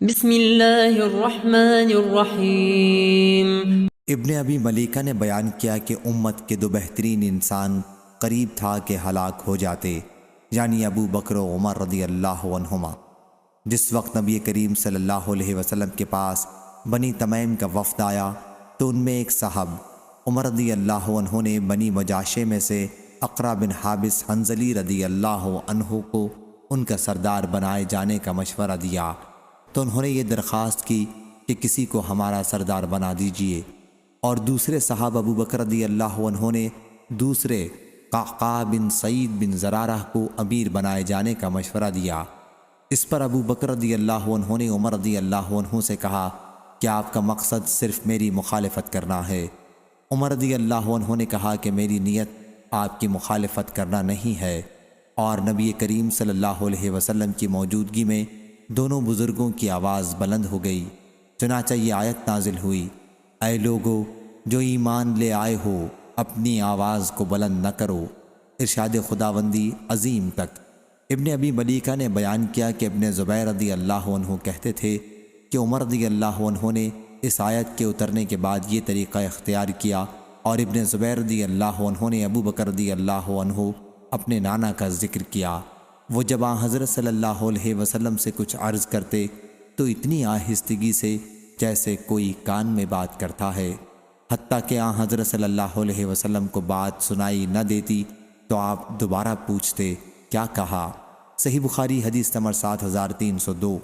بسم اللہ الرحمن الرحیم۔ ابن ابی ملیکہ نے بیان کیا کہ امت کے دو بہترین انسان قریب تھا کہ ہلاک ہو جاتے، یعنی ابو بکر و عمر رضی اللہ عنہما۔ جس وقت نبی کریم صلی اللہ علیہ وسلم کے پاس بنی تمیم کا وفد آیا تو ان میں ایک صاحب عمر رضی اللہ عنہ نے بنی مجاشے میں سے اقرا بن حابس حنظلی رضی اللہ عنہ کو ان کا سردار بنائے جانے کا مشورہ دیا، تو انہوں نے یہ درخواست کی کہ کسی کو ہمارا سردار بنا دیجئے، اور دوسرے صاحب ابو بکر رضی اللہ عنہ نے دوسرے قعقاع بن سعید بن زرارہ کو امیر بنائے جانے کا مشورہ دیا۔ اس پر ابو بکر رضی اللہ عنہ نے عمر رضی اللہ عنہ سے کہا کہ آپ کا مقصد صرف میری مخالفت کرنا ہے۔ عمر رضی اللہ عنہ نے کہا کہ میری نیت آپ کی مخالفت کرنا نہیں ہے، اور نبی کریم صلی اللہ علیہ وسلم کی موجودگی میں دونوں بزرگوں کی آواز بلند ہو گئی۔ چنانچہ یہ آیت نازل ہوئی، اے لوگو جو ایمان لے آئے ہو اپنی آواز کو بلند نہ کرو، ارشاد خداوندی عظیم تک۔ ابن ابی ملیکہ نے بیان کیا کہ ابن زبیر رضی اللہ عنہ کہتے تھے کہ عمر رضی اللہ عنہ نے اس آیت کے اترنے کے بعد یہ طریقہ اختیار کیا، اور ابن زبیر رضی اللہ عنہ نے ابو بکر رضی اللہ عنہ اپنے نانا کا ذکر کیا۔ وہ جب حضرت صلی اللہ علیہ وسلم سے کچھ عرض کرتے تو اتنی آہستگی سے جیسے کوئی کان میں بات کرتا ہے، حتیٰ کہ حضرت صلی اللہ علیہ وسلم کو بات سنائی نہ دیتی تو آپ دوبارہ پوچھتے کیا کہا؟ صحیح بخاری حدیث نمبر 7302۔